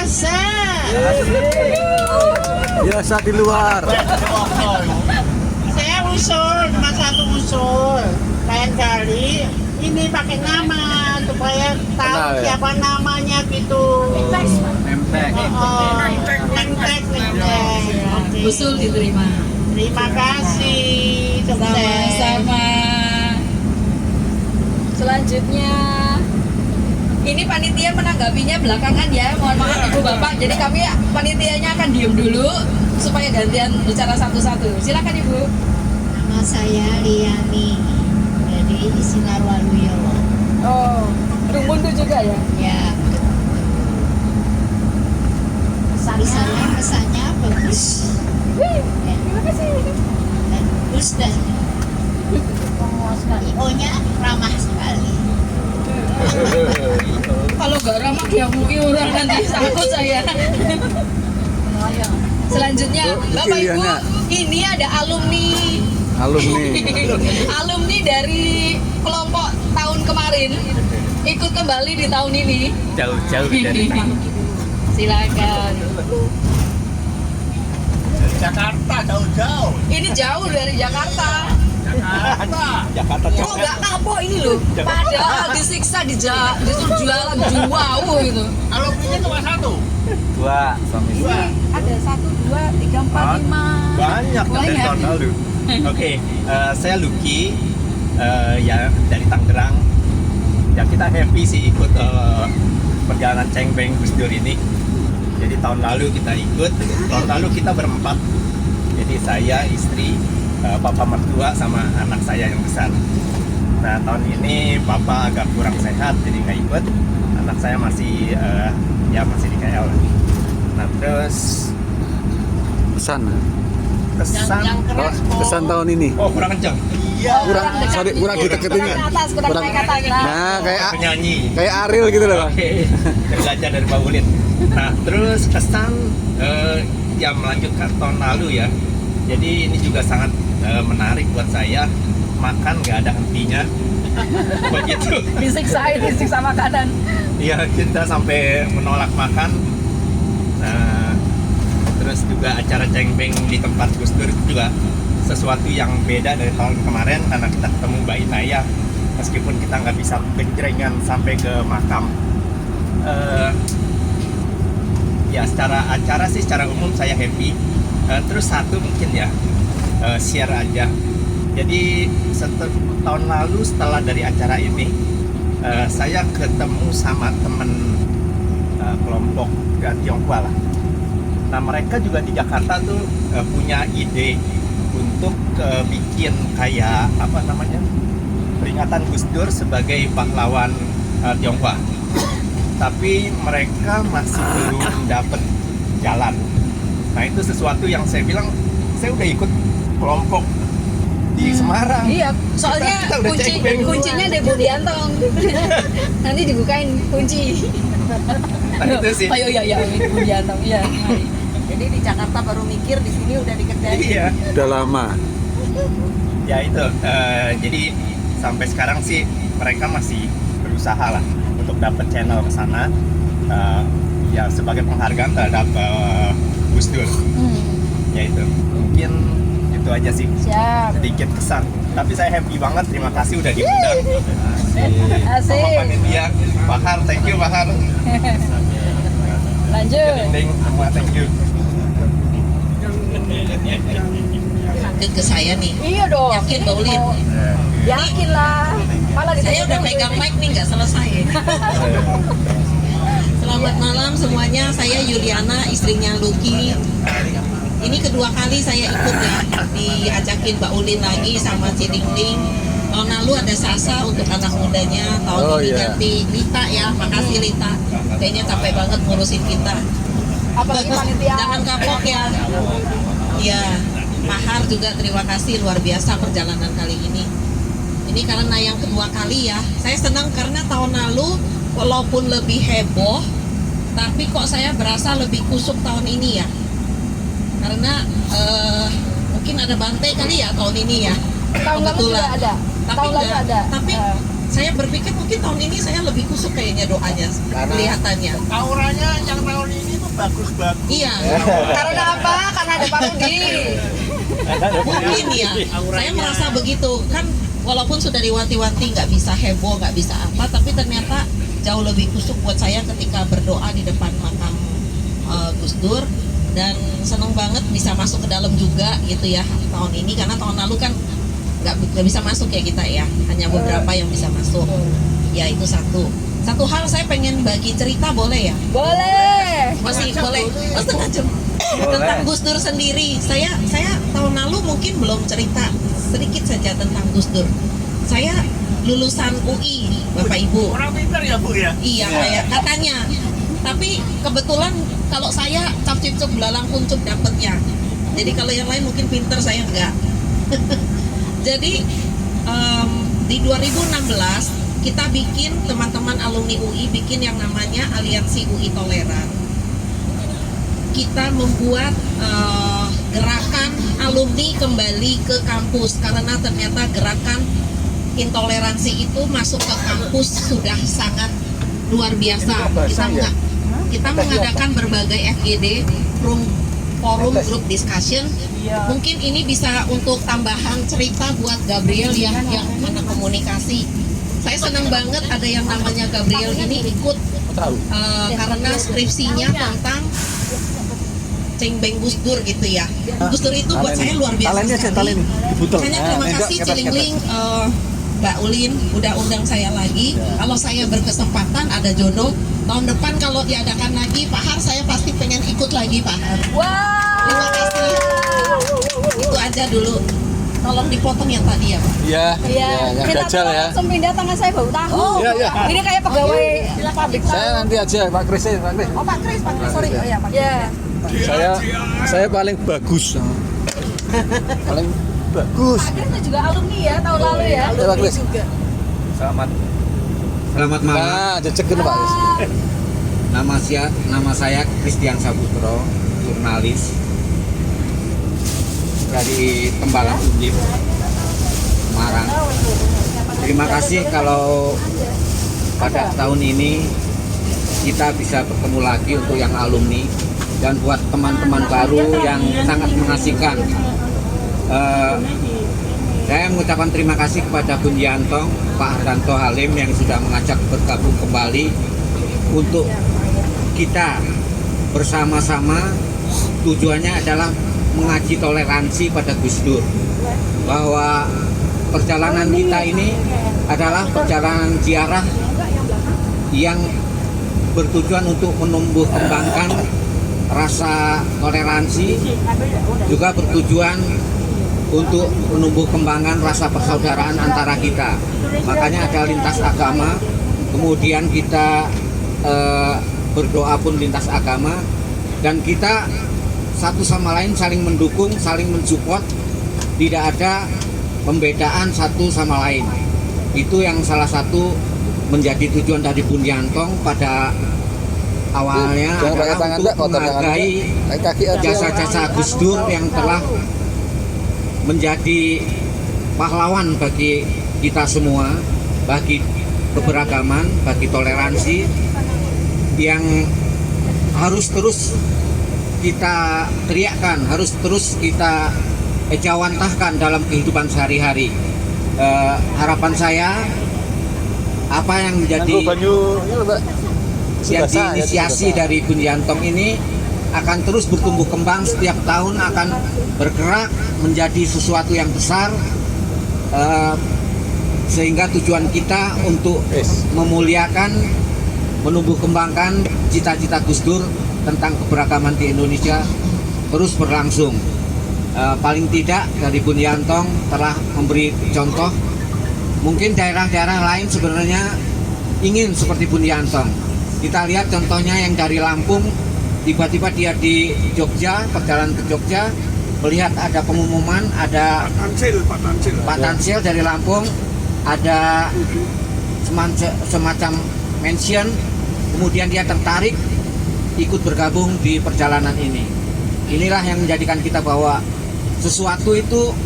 biasa. Biasa di luar. Saya usul, cuma satu usul. Lain kali ini pakai nama supaya tahu Kenal, ya? siapa namanya gitu. Nemtek. Nemtek. Oke. Usul diterima. Terima kasih. Sukses. Sama-sama. Selanjutnya, ini panitia menanggapinya belakangan ya. Mohon maaf ibu bapak. Jadi kami panitianya akan diem dulu supaya gantian bicara satu-satu. Silakan ibu. Nama saya Liani dari Sinarwaluyo. Oh, Rumundo juga ya. Ya. Kesannya bagus. Terima kasih. Bagus dan IO-nya ramah sekali. Kalau nggak ramah dia mungkin orang nanti takut saya. Selanjutnya, Bapak Ibu, ini ada alumni alumni dari kelompok tahun kemarin ikut kembali di tahun ini. Jauh-jauh dari Silakan. Jakarta jauh-jauh. Ini jauh dari Jakarta. Jakarta Kok nggak kapok ini loh? Padahal disiksa disuruh jualan wow gitu. alumninya cuma satu. Dua suami Ini ada 1, 2, 3, 4, 5. Banyak dari Banyak. tahun lalu. Oke, saya Lucky, ya dari Tangerang. Ya kita happy sih ikut perjalanan Cengbeng Gus Dur ini. Jadi tahun lalu kita ikut, tahun lalu kita berempat. Jadi saya, istri, papa mertua sama anak saya yang besar. Nah tahun ini papa agak kurang sehat jadi nggak ikut. Anak saya masih ya masih di KL. Nah terus pesan. kesan Kesan tahun ini. oh kurang kenceng. Iya. Kurang diteketinnya. Kurang atas, kurang naik atas. Nah, Penyanyi. kayak Ariel gitu loh, Bang. Oke, belajar dari Pak Ulin. Nah, terus kesan yang melanjutkan tahun lalu ya. Jadi ini juga sangat menarik buat saya. Makan nggak ada hentinya. Begitu. Disiksa makanan. Iya, kita sampai menolak makan. Nah, terus juga acara cengbeng di tempat Gus Dur itu juga sesuatu yang beda dari tahun kemarin karena kita ketemu Mbak Inaya meskipun kita nggak bisa genjrengan sampai ke makam. Ya secara acara sih secara umum saya happy. Terus satu mungkin ya share aja. Jadi tahun lalu setelah dari acara ini saya ketemu sama temen kelompok Tionghoa lah. Nah mereka juga di Jakarta tuh punya ide untuk bikin kayak apa namanya peringatan Gus Dur sebagai pahlawan Tionghoa. Tapi mereka masih belum dapat jalan. Nah itu sesuatu yang saya bilang saya udah ikut kelompok di Semarang. Iya, soalnya Kita udah cengbeng. kuncinya ada Budiantong. Nanti dibukain kunci. Nah itu sih. Ayo ya Budiantong. Iya. Jadi di Jakarta baru mikir, di sini udah dikerjain. Iya. Udah lama. Ya itu. Jadi sampai sekarang sih mereka masih berusaha lah untuk dapat channel ke sana. Ya sebagai penghargaan terhadap Gus Dur. Ya itu. Mungkin itu aja sih. Siap. Sedikit kesan. Tapi saya happy banget. Terima kasih udah diundang. Asik. Sama panitia. Bahar, thank you Bahar. Lanjut. Ding, semua thank you. Ke saya nih. Iya dong. Yakin Mbak Ulin? Yakin lah. Malah Saya udah pegang mic nih nggak selesai. Selamat malam semuanya. Saya Yuliana, istrinya Lucky. Ini kedua kali saya ikut ya, diajakin Mbak Ulin lagi sama Cidingling. Tahun lalu ada Sasa untuk anak mudanya, tahun Oh, ini iya. ganti Lita ya, makasih Lita. Kayaknya capek banget ngurusin kita. apalagi panitia. Jangan kapok ya. Ya, Pak Har juga terima kasih luar biasa perjalanan kali ini. Ini karena yang kedua kali ya. Saya senang karena tahun lalu walaupun lebih heboh, tapi kok saya berasa lebih kusuk tahun ini ya. Karena mungkin ada Bante kali ya tahun ini ya. Tahun lalu juga ada. Tapi Tahun lalu enggak. ada. Tapi saya berpikir mungkin tahun ini saya lebih kusuk kayaknya doanya, kelihatannya. Auranya yang tahun ini tuh bagus-bagus. Iya. Karena apa? Karena ada Pak Rudi. Mungkin ya, saya merasa begitu kan, walaupun sudah diwanti-wanti nggak bisa heboh, nggak bisa apa, tapi ternyata jauh lebih kusuk buat saya ketika berdoa di depan makam Gus Dur, dan seneng banget bisa masuk ke dalam juga gitu ya tahun ini, karena tahun lalu kan nggak bisa masuk ya kita ya, hanya beberapa yang bisa masuk. Ya itu satu hal saya pengen bagi cerita, boleh ya? Boleh. Masih boleh. Oh, setengah jam. Tentang Gus Dur sendiri, saya tahun lalu mungkin belum cerita sedikit saja tentang Gus Dur. Saya lulusan UI, Bapak Ibu. Orang pintar ya Bu ya? Iya, kayak katanya. Tapi kebetulan kalau saya cap-cip-cup belalang kuncup dapetnya. Jadi kalau yang lain mungkin pintar, saya enggak. Jadi di 2016 kita bikin, teman-teman alumni UI bikin yang namanya Aliansi UI Toleran. Kita membuat gerakan alumni kembali ke kampus, karena ternyata gerakan intoleransi itu masuk ke kampus sudah sangat luar biasa. Kita mengadakan berbagai FGD, forum group discussion. Mungkin ini bisa untuk tambahan cerita buat Gabriel yang mana komunikasi. Saya senang banget ada yang namanya Gabriel ini ikut karena skripsinya tentang Cengbeng Gus Dur gitu ya. Gus Dur itu buat saya luar biasa sekali. Makanya terima kasih Cilingling, Mbak Ulin udah undang saya lagi. Kalau saya berkesempatan ada jodoh, tahun depan kalau diadakan lagi Pak Har, saya pasti pengen ikut lagi Pak Har. Wow. Terima kasih. Itu aja dulu. Tolong dipotong yang tadi ya Pak. Iya. Iya. Yang Kita gajal ya. langsung pindah, tangan saya bau tahu. Iya, iya. Ini kayak pegawai pabrik. Saya nanti aja Pak Kris, Pak Kris. Oh Pak Kris, sorry. Oh ya Pak. Iya. Saya paling bagus. Paling bagus. Pak Kris juga alumni ya tahun lalu ya. Ya, Pak Kris. Selamat Selamat malam. Nah, jecekin Pak Kris. Nama saya Christian Sabutro, jurnalis dari Tembalang Undip, Semarang. Terima kasih kalau pada tahun ini kita bisa bertemu lagi untuk yang alumni, dan buat teman-teman baru yang sangat mengasihkan. Saya mengucapkan terima kasih kepada Bun Yantong, Pak Hartanto Halim yang sudah mengajak bergabung kembali untuk kita bersama-sama. Tujuannya adalah mengaji toleransi pada Gus Dur, bahwa perjalanan kita ini adalah perjalanan ziarah yang bertujuan untuk menumbuh kembangkan rasa toleransi, juga bertujuan untuk menumbuh kembangkan rasa persaudaraan antara kita. Makanya ada lintas agama, kemudian kita berdoa pun lintas agama, dan kita satu sama lain saling mendukung, saling mensupport, tidak ada pembedaan satu sama lain. Itu yang salah satu menjadi tujuan dari Bun Yantong pada awalnya adalah untuk menghargai jasa-jasa Gus Dur yang telah menjadi pahlawan bagi kita semua, bagi keberagaman, bagi toleransi yang harus terus kita teriakkan, harus terus kita ejawantahkan dalam kehidupan sehari-hari. Harapan saya, apa yang menjadi inisiasi dari Bun Yantong ini akan terus bertumbuh kembang, setiap tahun akan bergerak menjadi sesuatu yang besar, sehingga tujuan kita untuk memuliakan, menumbuh kembangkan cita-cita Gus Dur tentang keberagaman di Indonesia terus berlangsung. Paling tidak dari Bun Yantong telah memberi contoh. Mungkin daerah-daerah lain sebenarnya ingin seperti Bun Yantong. Kita lihat contohnya yang dari Lampung, tiba-tiba dia di Jogja, perjalanan ke Jogja, melihat ada pengumuman, ada Pak Tansil dari Lampung, ada semacam mention, kemudian dia tertarik ikut bergabung di perjalanan ini. Inilah yang menjadikan kita bahwa sesuatu itu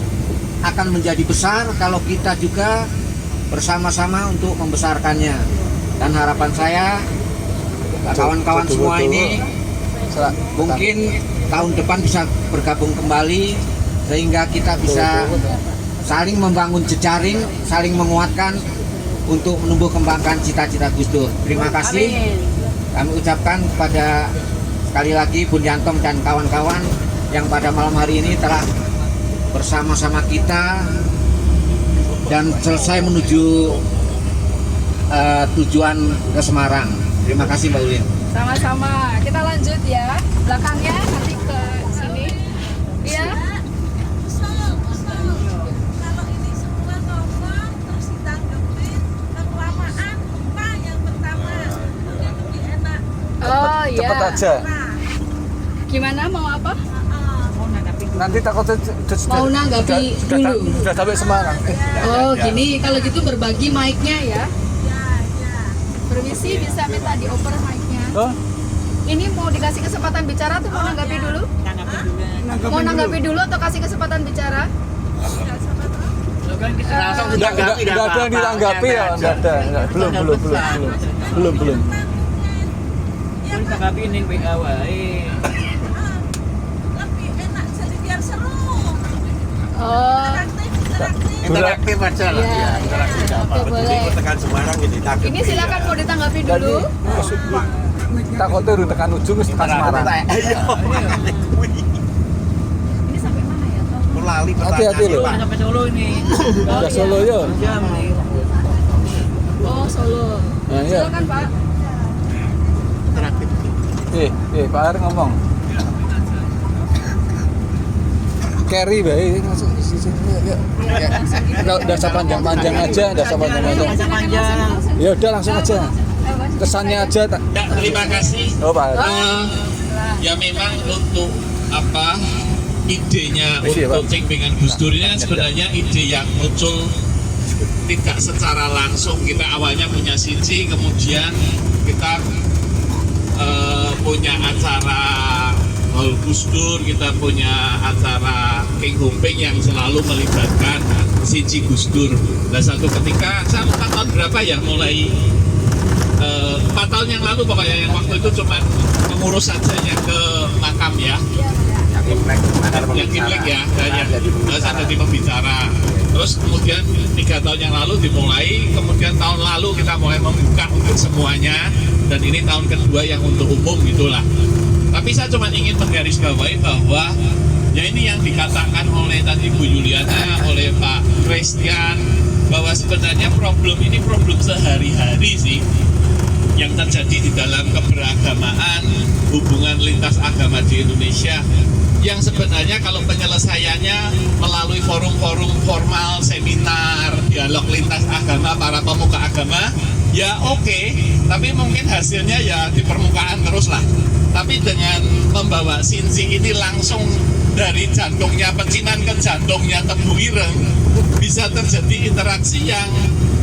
akan menjadi besar kalau kita juga bersama-sama untuk membesarkannya. Dan harapan saya, kawan-kawan semua ini Mungkin tahun depan bisa bergabung kembali sehingga kita bisa saling membangun jejaring, saling menguatkan untuk menumbuh kembangkan cita-cita Gus Dur. Terima kasih. Kami ucapkan kepada sekali lagi Bun Yantong dan kawan-kawan yang pada malam hari ini telah bersama-sama kita dan selesai menuju tujuan ke Semarang. Terima kasih Mbak Ulin. Sama-sama. Kita lanjut ya. Belakangnya nanti ke sini. Iya. Kalau ini semua ngomong terus ditanggepin kelamaan lupa yang pertama yang lebih enak. Oh iya. Cepet aja. Gimana mau apa? Nanti takutnya Mau nanggapi dulu. Sudah sampai Semarang. Oh gini, kalau gitu berbagi mic-nya ya. Permisi, bisa minta dioper mic-nya. Oh, Ini mau dikasih kesempatan bicara atau mau nanggapi dulu? Mau nanggapi dulu atau kasih kesempatan bicara? enggak ada yang ditanggapi ya, enggak ada. Belum. Tanggapi ini lebih enak jadi biar seru. Oh, Interaktif aja lah. iya. Oke, boleh. Tekan Semarang ini takut. Ini silakan mau ditanggapi dulu. Takutnya udah tekan ujung wis tekan Semarang. Ini sampai mana ya? Lali Hati-hati loh. Sampai Solo ini. Udah Solo yo. Oh, Solo. Nah, iya. Silakan Pak. Pak Ari ngomong. Carry baik. Udah panjang aja, Ya udah langsung aja. Kesannya aja. Terima kasih. Oh, Pak Ari. Ya memang untuk apa idenya Isi, untuk Pak. cengbengan Gus Dur ini kan sebenarnya ide yang muncul tidak secara langsung. Kita awalnya punya Sinci, kemudian kita punya acara Hall Gus Dur, kita punya acara King Humping yang selalu melibatkan Sinci Gus Dur. Nah satu ketika, saya lupa tahun berapa ya, mulai 4 tahun yang lalu pokoknya, yang waktu itu cuma mengurus saja yang ke makam ya, yang Imlek ya, saya jadi pembicara. Terus kemudian 3 tahun yang lalu dimulai, kemudian tahun lalu kita mulai membuka untuk semuanya, dan ini tahun kedua yang untuk umum gitulah. Tapi saya cuma ingin menggarisbawahi bahwa ya ini yang dikatakan oleh tadi Bu Yuliana, oleh Pak Christian, bahwa sebenarnya problem ini problem sehari-hari sih yang terjadi di dalam keberagamaan, hubungan lintas agama di Indonesia, yang sebenarnya kalau penyelesaiannya melalui forum-forum formal, seminar, dialog lintas agama, para pemuka agama, ya oke, tapi mungkin hasilnya ya di permukaan terus lah. Tapi dengan membawa Sinci ini langsung dari jantungnya pecinan ke jantungnya Tebu Ireng, bisa terjadi interaksi yang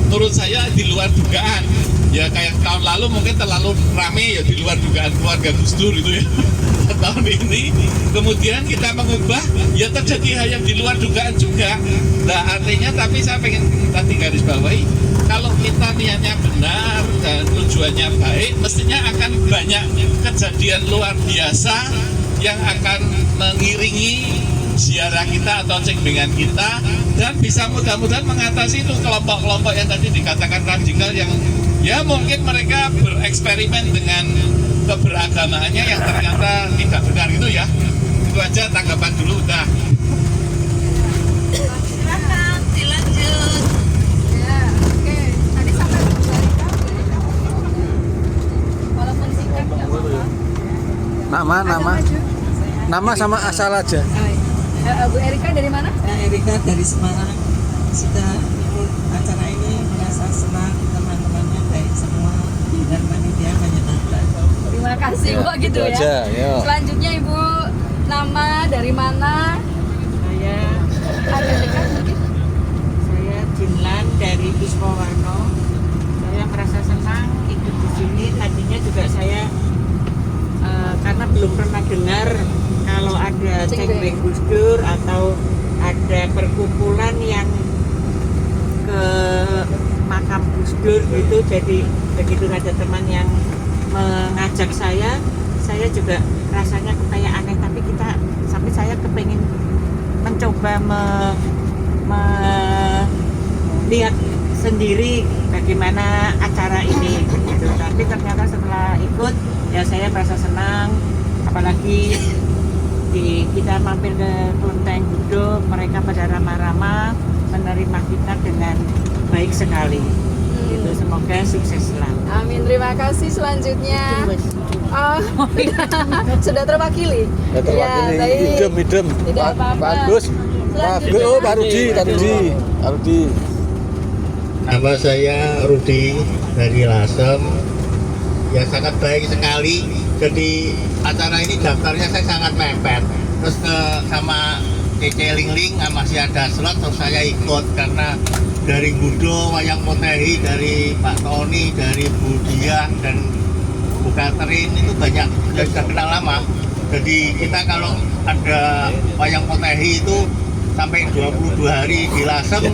menurut saya di luar dugaan. Ya kayak tahun lalu mungkin terlalu rame ya, di luar dugaan keluarga Gus Dur itu ya. Tahun ini kemudian kita mengubah, ya terjadi hal yang di luar dugaan juga. Nah artinya, tapi saya pengen tadi garis bawahi, kalau kita niatnya benar dan tujuannya baik, mestinya akan banyak kejadian luar biasa yang akan mengiringi ziarah kita atau cengbengan kita, dan bisa mudah-mudahan mengatasi itu kelompok-kelompok yang tadi dikatakan radikal, yang ya mungkin mereka bereksperimen dengan keberagamaannya yang ternyata tidak benar itu ya. Itu aja tanggapan dulu udah. Silakan dilanjut. Ya, oke. Tadi sampai Bu Erika. Walaupun singkat nggak apa-apa. Nama sama asal aja. Bu Erika dari mana? Erika dari Semarang. Sudah ikut acara ini, merasa senang, teman-temannya baik semua, dan panitia menyenangkan. Terima kasih Bu, gitu Itu ya. aja, yuk. Selanjutnya Ibu, nama dari mana? Saya Ada dekat mungkin? saya Jinlan dari Puspawarno. Saya merasa senang ikut di sini. Tadinya juga saya karena belum pernah dengar kalau ada Cengbeng Gus Dur atau ada perkumpulan yang ke makam Gus Dur gitu. Jadi begitu ada teman yang mengajak saya juga rasanya kayak aneh, tapi saya kepengen mencoba melihat sendiri bagaimana acara ini gitu. Tapi ternyata setelah ikut ya saya merasa senang, apalagi kita mampir ke Kelenteng Budok, mereka pada ramah-ramah menerima kita dengan baik sekali. Gitu, semoga sukses selalu. Amin, terima kasih. Selanjutnya sudah terwakili. Ya, baik. Idem. Tidak apa-apa. Bagus. Oh, Pak Rudi. Nama saya Rudi dari Lasem. Ya sangat baik sekali. Jadi acara ini daftarnya saya sangat mepet. Terus sama Cece Lingling masih ada slot, terus saya ikut karena dari Gudo, Wayang Potehi, dari Pak Tony, dari Bu Diah dan Bu Catherine itu banyak yang sudah kenal lama. Jadi kita kalau ada Wayang Potehi itu sampai 22 hari di Lasem,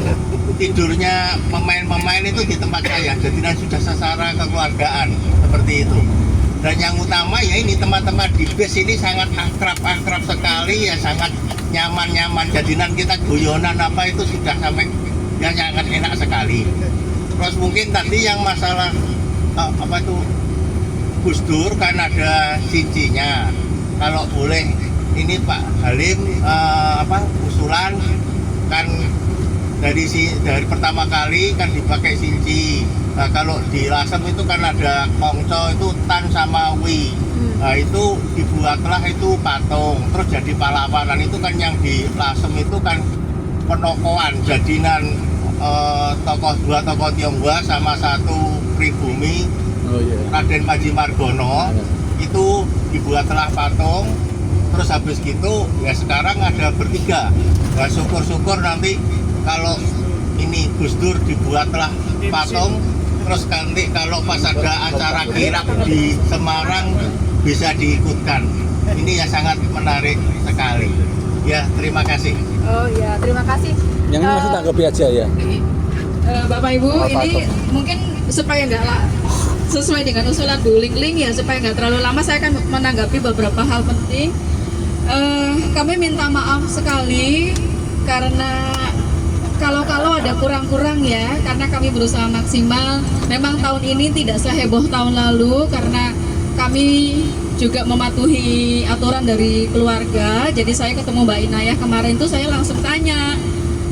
tidurnya pemain-pemain itu di tempat saya. Jadi sudah secara kekeluargaan seperti itu. Dan yang utama ya ini teman-teman di base ini sangat akrab sekali ya, sangat nyaman. Jadinan kita guyonan apa itu sudah sampai ya sangat enak sekali. Terus mungkin tadi yang masalah apa itu Gus Dur kan ada cincinya. Kalau boleh ini Pak Halim usulan kan dari pertama kali kan dipakai cinci. Nah, kalau di Lasem itu kan ada kongco itu tan sama wi. Nah, itu dibuatlah itu patung. Terus jadi pahlawanan itu kan yang di Lasem itu kan penokohan jadinan dua tokoh Tionghoa sama satu pribumi Raden Panji Margono. Itu dibuatlah patung. Terus habis gitu ya sekarang ada bertiga. Nah, syukur-syukur nanti kalau ini Gus Dur dibuatlah patung. Terus nanti kalau pas ada acara kirap di Semarang bisa diikutkan. Ini ya sangat menarik sekali. Ya, terima kasih. Oh ya, terima kasih. Yang ini masih tanggapi aja ya. Bapak Ibu, ini mungkin supaya nggak sesuai dengan usulan Bu Lingling ya, supaya nggak terlalu lama saya akan menanggapi beberapa hal penting. Kami minta maaf sekali karena kalau ada kurang-kurang ya, karena kami berusaha maksimal. Memang tahun ini tidak seheboh tahun lalu karena kami juga mematuhi aturan dari keluarga. Jadi saya ketemu Mbak Inayah kemarin tuh saya langsung tanya,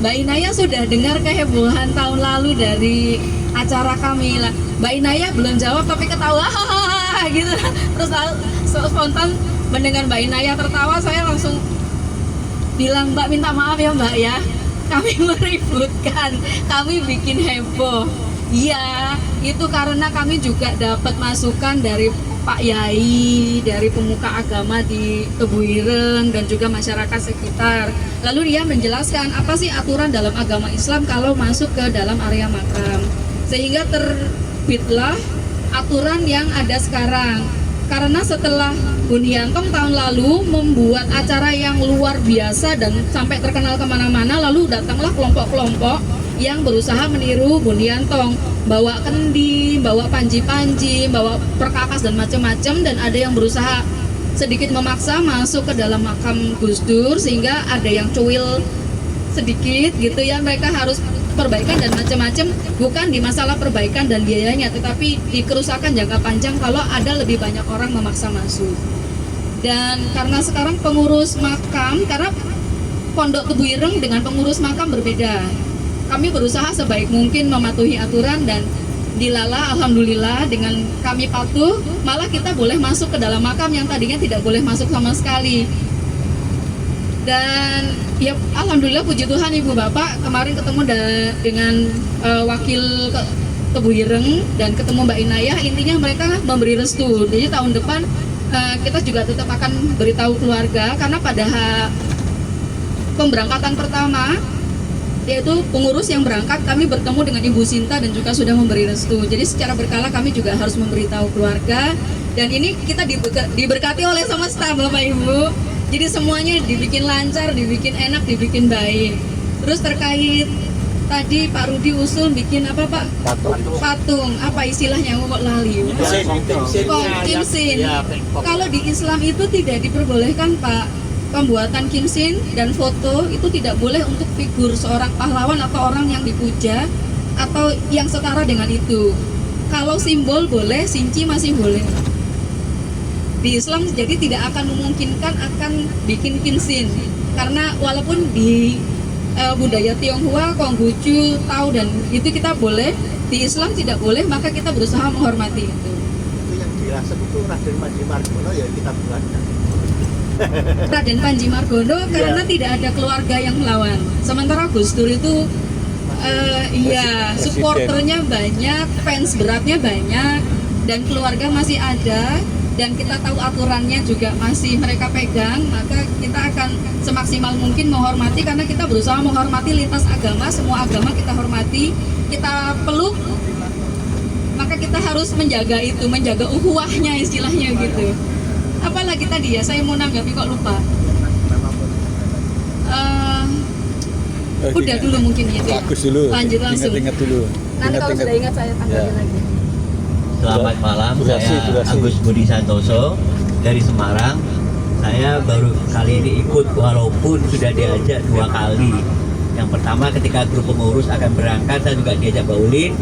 Mbak Inayah sudah dengar kehebohan tahun lalu dari acara kami lah. Mbak Inayah belum jawab tapi ketawa gitu. Terus spontan mendengar Mbak Inayah tertawa, saya langsung bilang, Mbak minta maaf ya Mbak ya, kami meributkan, kami bikin heboh. Iya, itu karena kami juga dapat masukan dari Pak Yai, dari pemuka agama di Tebuireng dan juga masyarakat sekitar. Lalu dia menjelaskan apa sih aturan dalam agama Islam kalau masuk ke dalam area makam. Sehingga terbitlah aturan yang ada sekarang. Karena setelah Buniantong tahun lalu membuat acara yang luar biasa dan sampai terkenal kemana-mana, lalu datanglah kelompok-kelompok yang berusaha meniru Buniantong, bawa kendi, bawa panji-panji, bawa perkakas dan macam-macam, dan ada yang berusaha sedikit memaksa masuk ke dalam makam Gus Dur sehingga ada yang cuil sedikit gitu ya, mereka harus perbaikan dan macam-macam, bukan di masalah perbaikan dan biayanya, tetapi di kerusakan jangka panjang kalau ada lebih banyak orang memaksa masuk. Dan karena sekarang pengurus makam, karena Pondok Tebuireng dengan pengurus makam berbeda, kami berusaha sebaik mungkin mematuhi aturan dan dilala, alhamdulillah dengan kami patuh, malah kita boleh masuk ke dalam makam yang tadinya tidak boleh masuk sama sekali. Dan ya alhamdulillah puji Tuhan Ibu Bapak kemarin ketemu dengan wakil Tebuireng dan ketemu Mbak Inayah, intinya mereka memberi restu. Jadi tahun depan kita juga tetap akan beritahu keluarga, karena pada pemberangkatan pertama yaitu pengurus yang berangkat, kami bertemu dengan Ibu Sinta dan juga sudah memberi restu. Jadi secara berkala kami juga harus memberitahu keluarga, dan ini kita diberkati oleh semesta Bapak Ibu. Jadi semuanya dibikin lancar, dibikin enak, dibikin baik. Terus terkait tadi Pak Rudi usul bikin apa Pak? Patung. Apa istilahnya? Kok lali? Kimsin. Kalau di Islam itu tidak diperbolehkan Pak, pembuatan kimsin dan foto itu tidak boleh untuk figur seorang pahlawan atau orang yang dipuja atau yang setara dengan itu. Kalau simbol boleh, sinci masih boleh. Di Islam jadi tidak akan memungkinkan akan bikin kimsin, karena walaupun di budaya Tionghoa, Konghucu, Tao dan itu kita boleh, di Islam tidak boleh, maka kita berusaha menghormati itu. Itu yang dirasa itu Raden Panji Margono ya kita buatkan. Raden Panji Margono karena tidak ada keluarga yang melawan. Sementara Gus Dur itu supporternya banyak, fans beratnya banyak, dan keluarga masih ada, dan kita tahu aturannya juga masih mereka pegang, maka kita akan semaksimal mungkin menghormati, karena kita berusaha menghormati lintas agama, semua agama kita hormati, kita peluk, maka kita harus menjaga itu, menjaga ukhuwahnya istilahnya gitu. Apalagi tadi ya, saya mau nanggapi kok lupa. Udah dulu mungkin gitu ya. Bagus dulu. Lanjut langsung. Ingat dulu. Nanti kalau sudah ingat saya tanggapin lagi. Selamat malam, Durasi. saya Agus Budi Santoso dari Semarang. Saya baru kali ini ikut walaupun sudah diajak 2 kali. Yang pertama ketika grup pengurus akan berangkat, saya juga diajak Mbak Ulin,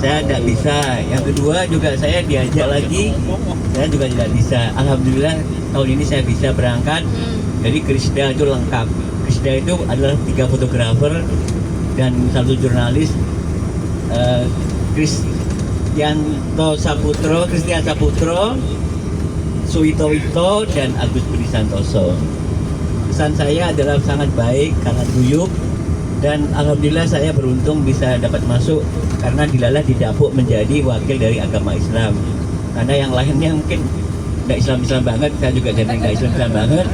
saya tidak bisa. Yang kedua juga saya diajak lagi, saya juga tidak bisa. Alhamdulillah tahun ini saya bisa berangkat. Jadi Krisda itu lengkap. Krisda itu adalah 3 fotografer dan 1 jurnalis. Christian Saputro, Suwito Wito, dan Agus Budi Santoso. Pesan saya adalah sangat baik, sangat guyup, dan alhamdulillah saya beruntung bisa dapat masuk karena dilalah didapuk menjadi wakil dari agama Islam. Karena yang lainnya mungkin tidak Islam banget, saya juga tidak Islam banget.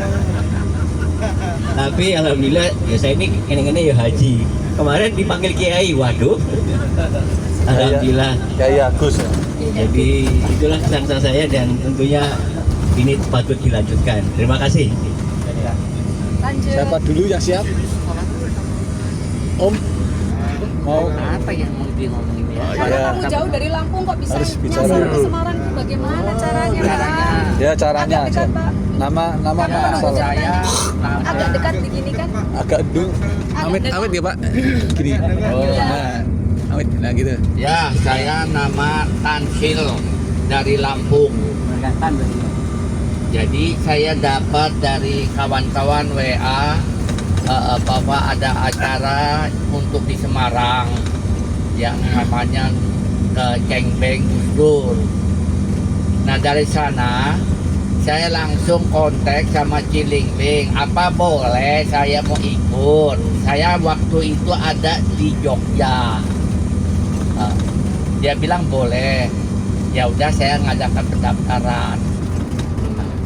Tapi alhamdulillah ya saya ini ya haji. Kemarin dipanggil kiai, waduh. Alhamdulillah. Kiai Agus. Jadi itulah kesan saya dan tentunya ini patut dilanjutkan. Terima kasih. Lanjut. Siapa dulu yang siap? Om mau Apa yang mau ngomongin ya? Karena kamu jauh dari Lampung kok bisa Harus bicara nyasar ke dulu. Semarang, bagaimana caranya Pak? ya caranya Agak aja. dekat, Pak. Nama Karena asal. kalau jalannya agak dekat begini kan? Agak dulu. Amit ya Pak. Gini. Oh, nah. Amit, nah gitu. Ya, saya nama Tansil dari Lampung. Jadi saya dapat dari kawan-kawan WA bahwa ada acara untuk di Semarang yang namanya Cengbeng Gus Dur. Nah dari sana saya langsung kontak sama Cilingling, apa boleh saya mau ikut? Saya waktu itu ada di Jogja. Dia bilang boleh. Ya udah saya ngadakan pendaftaran.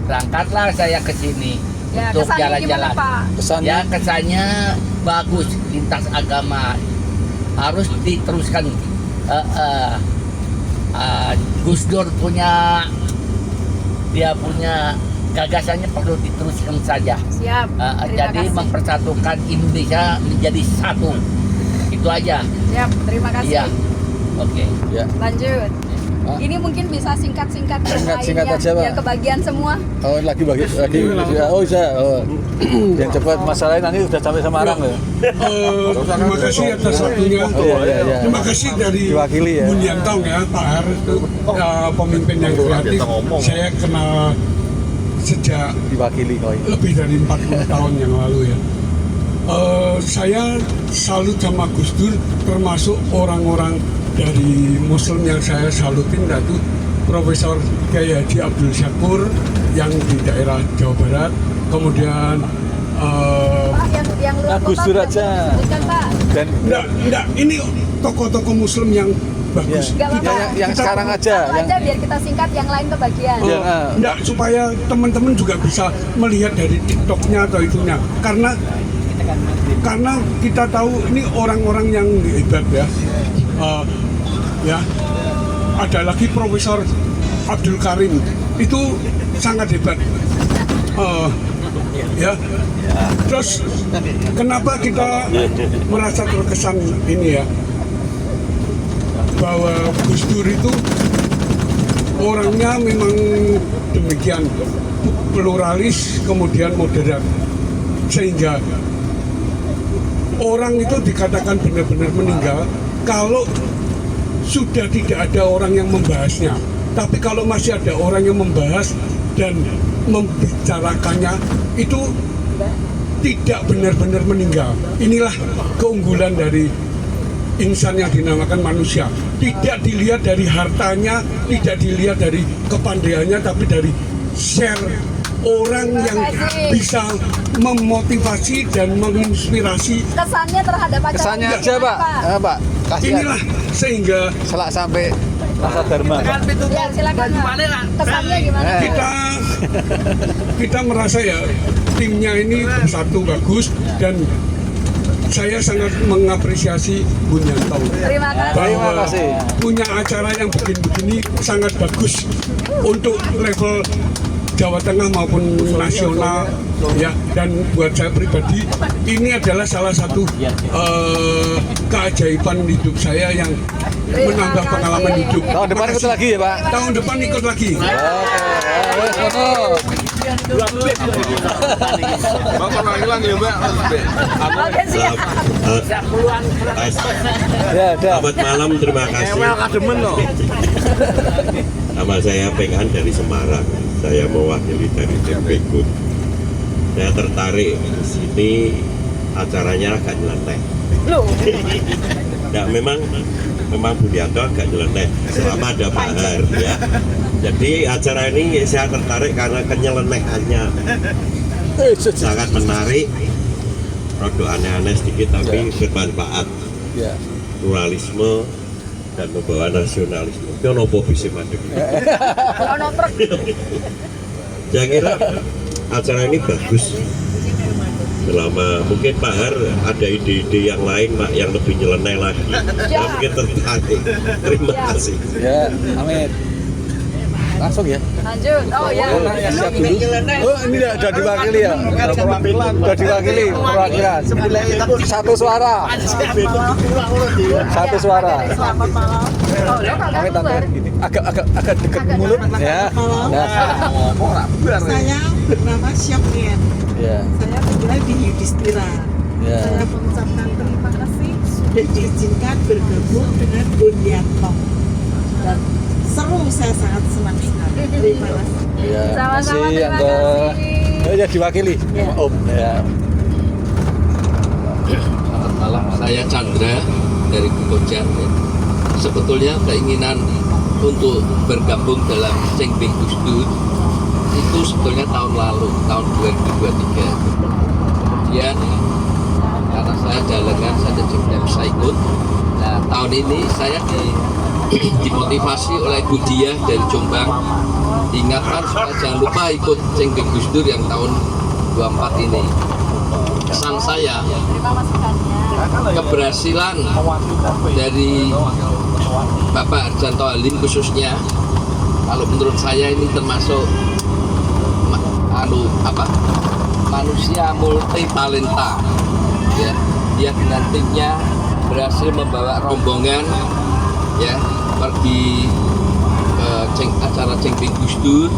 Berangkatlah saya ke sini Ya, untuk kesannya jalan-jalan. gimana, Pak? Kesannya Ya kesannya bagus, lintas agama harus diteruskan. Gus Dur dia punya gagasannya perlu diteruskan saja. Siap. Terima Jadi kasih. mempersatukan Indonesia menjadi satu. Itu aja. Siap, terima kasih. Iya. Oke. ya. Lanjut. Hah? Ini mungkin bisa singkat-singkat yang Singkat lainnya, aja, Pak. yang kebagian semua. Oh lagi oh bisa. Oh. Yang cepat masalahnya nanti udah sampai Semarang loh. Terima kasih atas waktunya. Oh, iya. Terima kasih dari Diwakili ya. Bundiantong ya Pak Har itu pemimpin yang kreatif. Saya kenal sejak Diwakili koi. lebih dari 40 tahun yang lalu ya. Saya salut sama Gus Dur, termasuk orang-orang dari Muslim yang saya salutin, yaitu Profesor Kiai Haji Abdul Syakur yang di daerah Jawa Barat, kemudian Pak, yang luar Gus kota Dur bisa aja. disebutkan, Pak. Dan enggak, ini tokoh-tokoh Muslim yang bagus. Nggak apa-apa. yang sekarang aja Satu aja biar kita singkat, yang lain kebagian. Ya, Enggak, supaya teman-teman juga bisa melihat dari TikToknya atau itunya, karena kita tahu ini orang-orang yang hebat ya. Ya, ada lagi Profesor Abdul Karim itu sangat hebat. Ya. Terus kenapa kita merasa terkesan ini ya, bahwa Gus Dur itu orangnya memang demikian pluralis, kemudian moderat, sehingga orang itu dikatakan benar-benar meninggal kalau sudah tidak ada orang yang membahasnya. Tapi kalau masih ada orang yang membahas dan membicarakannya, itu tidak benar-benar meninggal. Inilah keunggulan dari insan yang dinamakan manusia. Tidak dilihat dari hartanya, tidak dilihat dari kepandaiannya, tapi dari share orang yang bisa memotivasi dan menginspirasi. Kesannya terhadap acara Kesannya ini aja gimana, Pak. Pak. Kasihan. Inilah sehingga Selak sampai rasa dharma. Ya, silakan. Kesannya gimana? kita merasa ya timnya ini satu bagus, dan saya sangat mengapresiasi Bun Yanto Terima kasih. bahwa Terima kasih. punya acara yang begini sangat bagus untuk level Jawa Tengah maupun nasional ya. Dan buat saya pribadi ini adalah salah satu keajaiban hidup saya yang menambah pengalaman hidup. Tahun depan ikut lagi ya Pak. Tahun depan ikut lagi. Selamat malam, terima kasih. Nama saya Pengan dari Semarang. Saya mewakili dari tim Bengkut. Saya tertarik di sini, acaranya agak nyeleneh. Nah, memang Bun Yanto agak nyeleneh selama ada Pak Har ya. Jadi acara ini saya tertarik karena kenyelenehannya sangat menarik. Produk aneh-aneh sedikit tapi bermanfaat. Pluralisme dan membawa nasionalisme. Itu nopo bisa mandek. Saya kira acara ini bagus. Selama mungkin Pak Har ada ide-ide yang lain Pak yang lebih nyeleneh lagi. Ya. Mungkin tertarik. Terima kasih. Ya, amin. Langsung ya. Lanjut. Oh ya. Siap dulu. Oh, ini udah diwakili ya. Udah diwakili perwakilan. Satu suara. Satu suara. Amit tante. Agak dekat mulut ya. Saya bernama Syokrian. Ya. Saya tinggal di Yudhistira. Ya. Saya mengucapkan terima kasih sudah diizinkan bergabung dengan Bun Yanto. Dan seru, saya sangat senang sekali. Terima kasih. Ya. Sama-sama, Makasih terima Anda. kasih. Ya diwakili sama Om. Ya. Selamat malam, saya Chandra dari Kukojan. Sebetulnya keinginan untuk bergabung dalam Cengbing Gus Dur itu sebetulnya tahun lalu, tahun 2023. Kemudian karena saya ada lengan, saya tidak bisa ikut. Nah, tahun ini saya dimotivasi oleh Bu Diah dari Jombang, diingatkan supaya jangan lupa ikut Cengbing Gus Dur yang tahun 24 ini. Kesan saya, keberhasilan dari Bapak Arjanto Halim khususnya, kalau menurut saya ini termasuk manusia multi talenta ya. Dia dengan timnya berhasil membawa rombongan ya pergi ke acara Cengbing Gus Dur.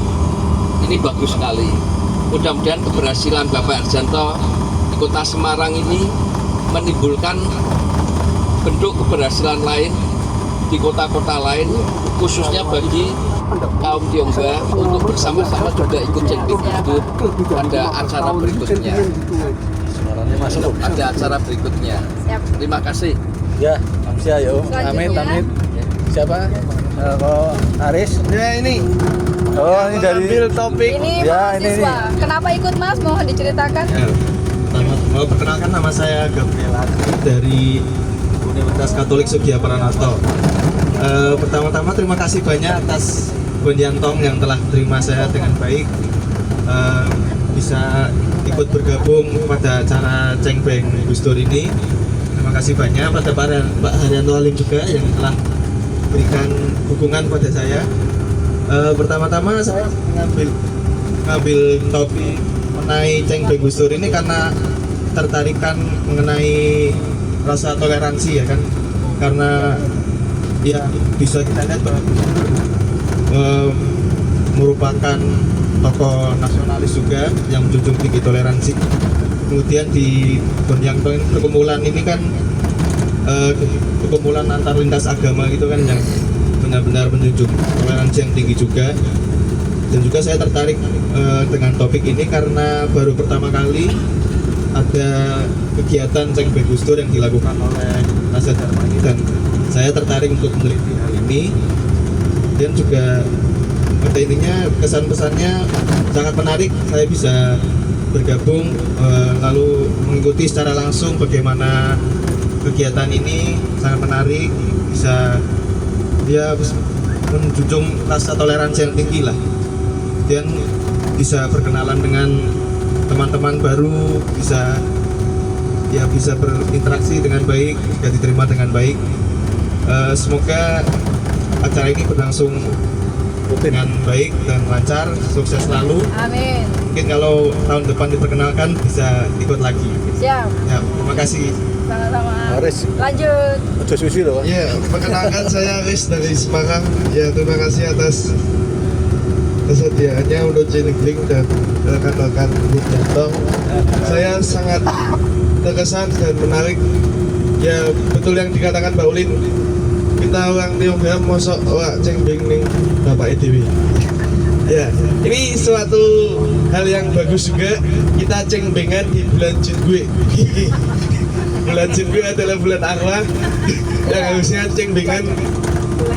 Ini bagus sekali. Mudah-mudahan keberhasilan Bapak Arjanto di Kota Semarang ini menimbulkan bentuk keberhasilan lain di kota-kota lain, khususnya bagi kaum Tionghoa untuk bersama-sama juga ikut Cengbing Gus Dur pada acara berikutnya. Ada acara berikutnya. Terima kasih. Ya, Amsia ya Om. Amit, amit. Siapa? Oh, Aris. Ya ini. Oh, ini dari topik. Ini ya, mahasiswa. Kenapa ikut Mas? Mohon diceritakan. Perkenalkan, nama saya Gabriel Adri dari Universitas Katolik Sugiya Pranoto. Pertama-tama terima kasih banyak atas Bun Yanto yang telah terima saya dengan baik, bisa ikut bergabung pada acara Cengbing Gus Dur ini. Terima kasih banyak pada Pak Haryanto Halim juga yang telah berikan dukungan pada saya. Pertama-tama saya mengambil topik mengenai Ceng Beng Gus Dur ini karena tertarikan mengenai rasa toleransi ya kan, karena ya bisa kita lihat bahwa merupakan tokoh nasionalis juga yang menjunjung tinggi toleransi. Kemudian di Gonjangtong perkumpulan ini kan perkumpulan antar lintas agama gitu kan, yang benar-benar menjunjung toleransi yang tinggi juga. Dan juga saya tertarik dengan topik ini karena baru pertama kali ada kegiatan Ceng Beng Gus Dur yang dilakukan oleh Rasa Darmani, dan saya tertarik untuk meneliti hal ini. Dan juga pada intinya kesan-pesannya sangat menarik. Saya bisa bergabung lalu mengikuti secara langsung bagaimana kegiatan ini, sangat menarik, bisa dia menjunjung rasa toleransi yang tinggi lah, dan bisa berkenalan dengan teman-teman baru, bisa berinteraksi dengan baik, juga diterima dengan baik. Semoga acara ini berlangsung dengan baik dan lancar, sukses selalu. Amin. Mungkin kalau tahun depan diperkenalkan bisa ikut lagi. Siap. Ya, terima kasih. Sama-sama. Aris. Lanjut. Udah susi loh. Ya, perkenalkan saya Aris dari Semarang. Ya, terima kasih atas kesediaannya untuk Cilingling dan rekan-rekan Gonjangtong. Saya sangat terkesan dan menarik. Ya, betul yang dikatakan Mbak Ulin. Kita orang Tionghoa mosok wak Ceng Beng ning Bapak EDW. Ya, ini suatu hal yang bagus juga. Kita Ceng Bengan di bulan Jinggue. Bulan Jinggue adalah bulan arwah yang harusnya Ceng Bengan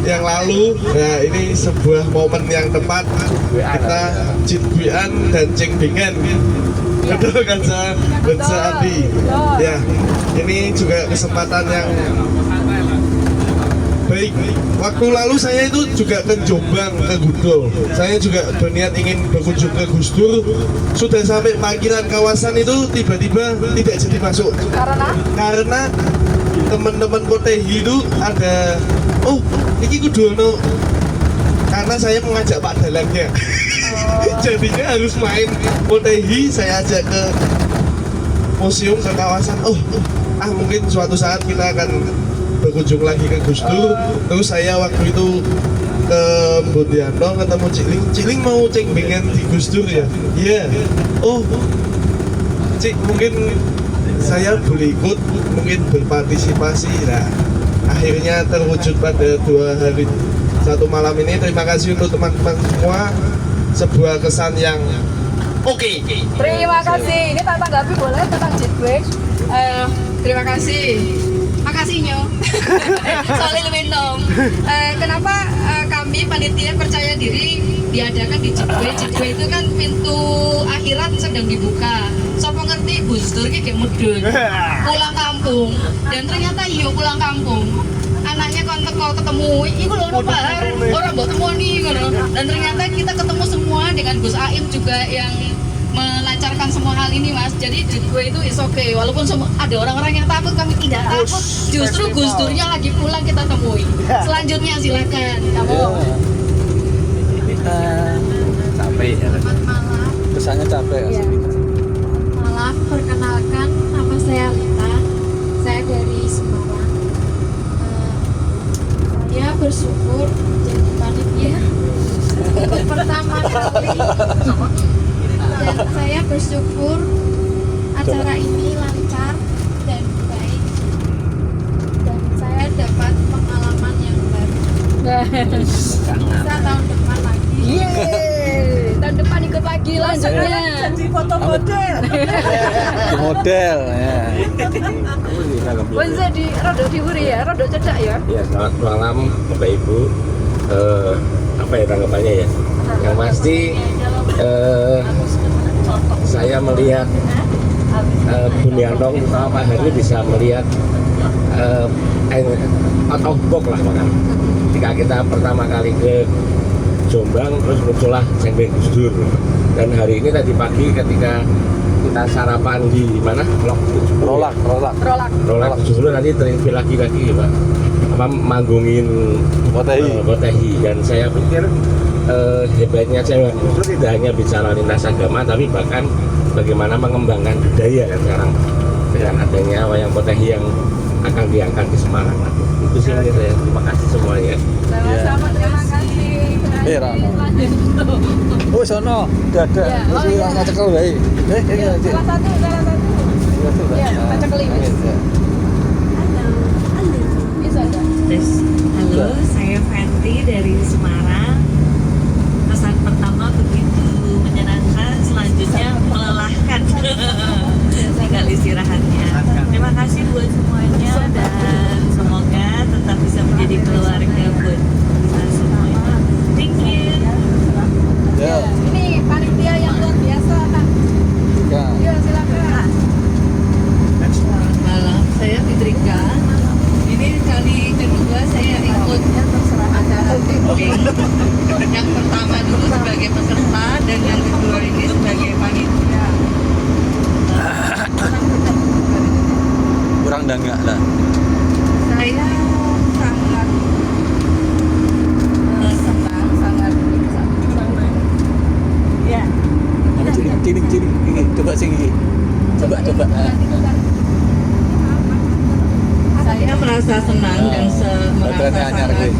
yang lalu. Nah, ini sebuah momen yang tepat kita Jingguean dan Ceng Bengan. Betul kan Andi? Ya, ini juga kesempatan yang baik. Waktu lalu saya itu juga ke Jombang, ke Gudul. Saya juga berniat ingin berkunjung ke Gus Dur. Sudah sampai parkiran kawasan itu tiba-tiba tidak jadi masuk. Karena teman-teman Potehi itu ada, oh ini kudu. Karena saya mengajak Pak Dalangnya. Jadinya harus main Potehi, saya ajak ke museum, ke kawasan. Mungkin suatu saat kita akan berkunjung lagi ke Gus Dur. Terus saya waktu itu ke Gonjangtong ketemu Ciling mau Ceng Bengan di Gus Dur ya? Iya. Oh Cik, mungkin saya boleh ikut, mungkin berpartisipasi. Nah, akhirnya terwujud pada 2 hari 1 malam ini. Terima kasih untuk teman-teman semua. Sebuah kesan yang oke. Terima kasih. Ini tanggapi boleh tentang Jinggue? Terima kasih. Makasihnya. Soalnya lebih dong. Kenapa kami panitia percaya diri diadakan di Jinggue? Jinggue itu kan pintu akhirat sedang dibuka. Sopo ngerti Gus Dur kayak mudun, pulang kampung, dan ternyata iya pulang kampung. Anaknya kan ketemu, iku loh orang buat temu nih, dan ternyata kita ketemu semua dengan Gus Aim juga yang melancarkan semua hal ini, Mas. Jadi Jinggue itu is okay. Walaupun ada orang-orang yang takut, kami tidak takut. Justru Gus Durnya lagi pulang kita temui. Selanjutnya silakan kamu. Capek ya. Kesannya capek ya. Malam, perkenalkan nama saya Lita. Saya dari Semarang. Saya bersyukur jadi panitia pertama kali. Dan saya bersyukur acara ini lancar dan baik, dan saya dapat pengalaman yang baru. Bisa tahun depan lagi. Tahun depan ikut lagi lanjutnya. Jadi foto model. Model ya. Pun jadi rodok diuri ya, rodok cedak ya. Ya, selamat malam Bapak Ibu. Apa ya tanggapannya ya? Yang pasti saya melihat Gonjangtong sama Pak Hari bisa melihat out of box lah makan. Ketika kita pertama kali ke Jombang, terus muncullah Ceng Beng Gus Dur. Dan hari ini tadi pagi ketika kita sarapan di mana? Rolak Gus Dur, nanti terinfil lagi Pak. Manggungin Potehi. Dan saya pikir hebatnya Jawa itu tidak hanya bicara lintas agama, tapi bahkan bagaimana mengembangkan budaya kan sekarang dengan adanya wayang potehi yang akan diangkat di Semarang. Itu sih menurut saya. Terima kasih semuanya. Sama-sama, terima kasih. Rano. Oh, sono. Dadah. Wis ora cekel wae. Salah satu. Ya, kita cekel ini. Halo, saya Fenty dari Semarang. Pesan pertama begitu menyenangkan, selanjutnya melelahkan. Tinggal istirahatnya. Terima kasih buat semuanya dan semoga tetap bisa menjadi keluarga buat kita semuanya. Thank you. Ini panitia yang luar biasa, Kak. Ya, silakan. Selamat malam, saya Fitrika. Ini kali kedua saya ikut acara camping. Yang pertama dulu sebagai peserta dan yang kedua ini sebagai panitia. Kurang dangak lah. Saya sangat senang, sangat ya. Ciri. Coba sing iki. Coba. Saya merasa senang dan merasa sangat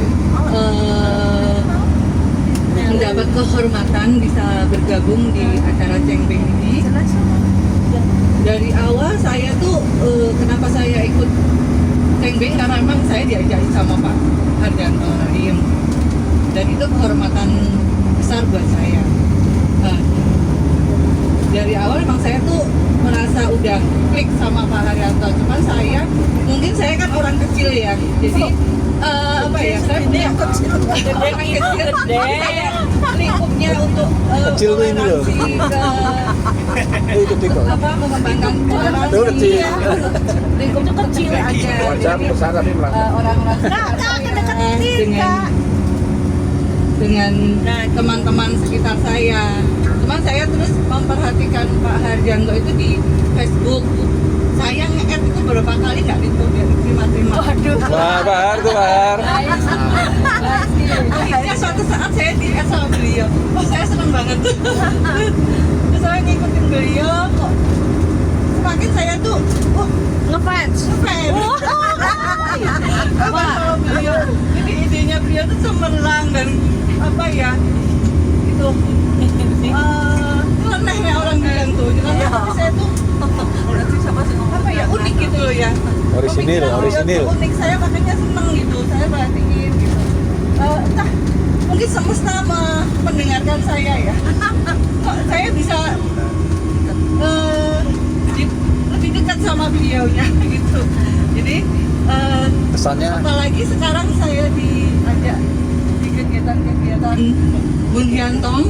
mendapat kehormatan bisa bergabung di acara Cengbeng ini. Dari awal saya tuh kenapa saya ikut Cengbeng karena memang saya diajak sama Pak Harjanto Halim dan itu kehormatan besar buat saya. Dari awal memang saya tuh merasa udah klik sama Pak Haryanto, cuman mungkin saya kan orang kecil ya, jadi saya punya lingkupnya untuk toleransi ke mengembangkan toleransi lingkup kecil aja, orang-orang dengan teman-teman sekitar saya. Cuman saya terus memperhatikan Pak Harjanto itu di Facebook. Saya nge-add itu beberapa kali nggak diterima-terima. Waduh. Bahar. Akhirnya suatu saat saya di-add sama beliau. Saya senang banget. Terus saya ngikutin beliau kok. Semakin saya tuh, ngefans. Wah, beliau. Jadi idenya beliau tuh cemerlang dan itu anehnya orang bilang tuh, tapi saya tuh unik gitu loh ya. Orisinil. Unik, saya makanya seneng gitu, saya perhatiin gitu. Entah mungkin semesta mendengarkan saya ya. Kok saya bisa lebih dekat sama beliaunya gitu. Jadi kesannya apalagi sekarang saya diajak di kegiatan-kegiatan Bun Hyantong,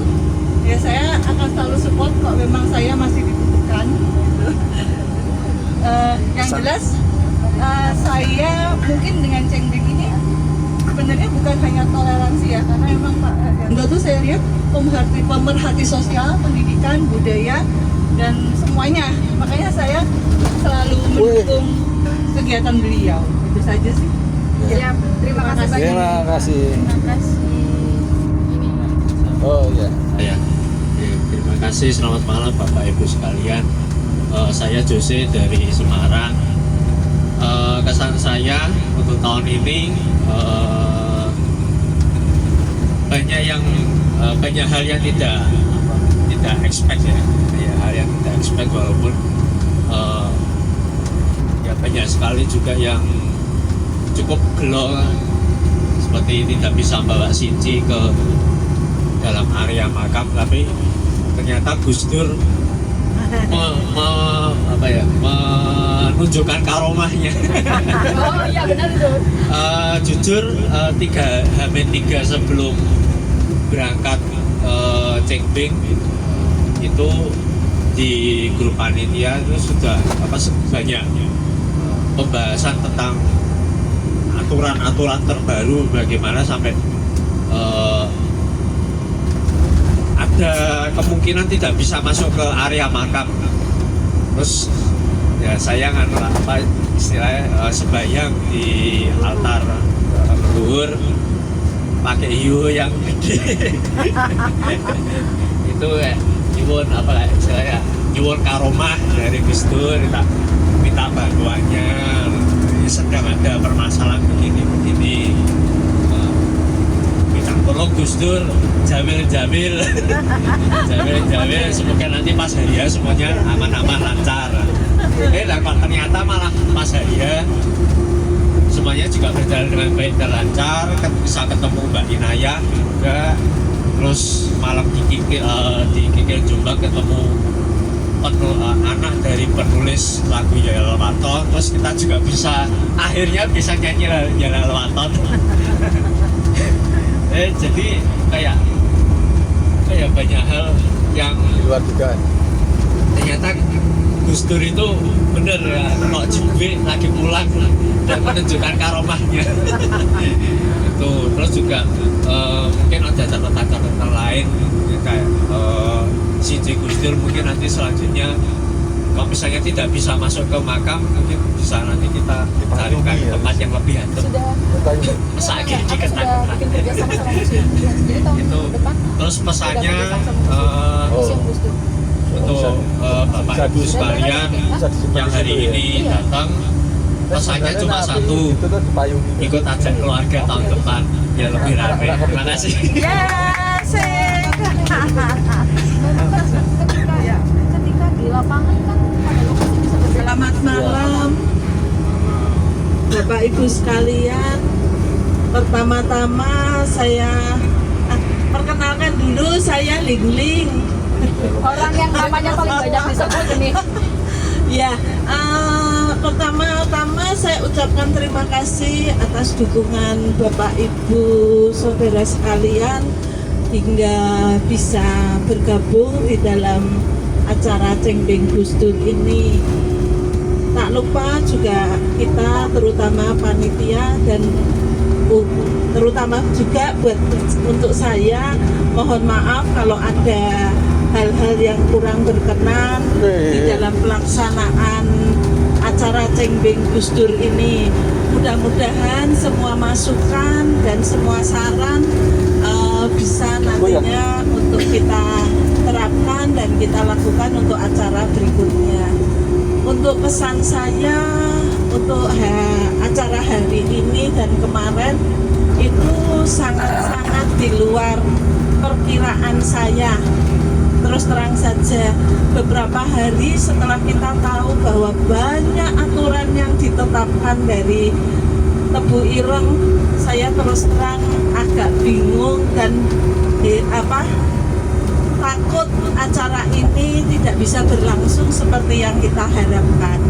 ya saya akan selalu support kok memang saya masih dibutuhkan. Yang jelas saya mungkin dengan Cengbeng ini sebenarnya bukan hanya toleransi ya, karena memang Pak Haryanto tuh saya lihat pemerhati sosial, pendidikan, budaya dan semuanya. Makanya saya selalu mendukung kegiatan beliau. Itu saja sih. Ya, terima kasih banyak. Terima kasih. Oh iya. Ya. Terima kasih. Selamat malam Bapak Ibu sekalian. Saya Jose dari Semarang. Kesan saya untuk tahun ini banyak hal yang tidak expect ya. Hal yang tidak expect walaupun ya banyak sekali juga yang cukup gelo seperti tidak bisa bawa Sinci ke dalam area makam, tapi ternyata Gus Dur menunjukkan karomahnya. Oh iya benar itu. Jujur 3 sebelum berangkat Cengbeng itu di grup panitia itu sudah banyak pembahasan tentang aturan-aturan terbaru bagaimana sampai ada kemungkinan tidak bisa masuk ke area makam. Terus ya saya istilahnya sembahyang di altar leluhur pakai hiu yang gede. Itu nyuwun apa istilahnya, nyuwun karomah dari Gus Dur, kita minta bantuannya. Sedang ada permasalahan begini. Minta tolong Gus Dur, jamil, semoga nanti pas harian semuanya aman-aman lancar. Ternyata malah pas harian semuanya juga berjalan dengan baik dan lancar, bisa ketemu Mbak Inayah juga, terus malam di Kikil Jombang ketemu anak dari penulis lagu Yael Waton, terus kita juga akhirnya bisa nyanyi Yael Waton. Jadi kayak banyak hal yang di luar dugaan. Ternyata Gus Dur itu bener kalau Jumbe lagi pulang dan menunjukkan karomahnya. Itu terus juga mungkin ada catatan lain kayak Sinci Gus Dur mungkin nanti selanjutnya kalau misalnya tidak bisa masuk ke makam, mungkin bisa nanti kita carikan tempat yang lebih adem. Pesakit dikenakan. Itu terus pesannya untuk Bapak Ibu sekalian yang hari ini datang, pesannya cuma satu, ikut ajak keluarga tahun depan biar lebih ramai. Terima kasih. Ketika di lapangan kan pada lokasi bisa berbeda. Selamat malam Bapak Ibu sekalian. Pertama-tama saya perkenalkan dulu, saya Ling. Orang yang namanya paling banyak disebut ini. Ya, pertama-tama saya ucapkan terima kasih atas dukungan Bapak Ibu saudara sekalian hingga bisa bergabung di dalam acara Cengbeng Gus Dur ini. Tak lupa juga kita terutama panitia dan terutama juga untuk saya mohon maaf kalau ada hal-hal yang kurang berkenan di dalam pelaksanaan acara Cengbeng Gus Dur ini. Mudah-mudahan semua masukan dan semua saran bisa nantinya untuk kita terapkan dan kita lakukan untuk acara berikutnya. Untuk pesan saya untuk acara hari ini dan kemarin itu sangat-sangat di luar perkiraan saya. Terus terang saja, beberapa hari setelah kita tahu bahwa banyak aturan yang ditetapkan dari Tebu Ireng, saya terus terang agak bingung dan takut acara ini tidak bisa berlangsung seperti yang kita harapkan.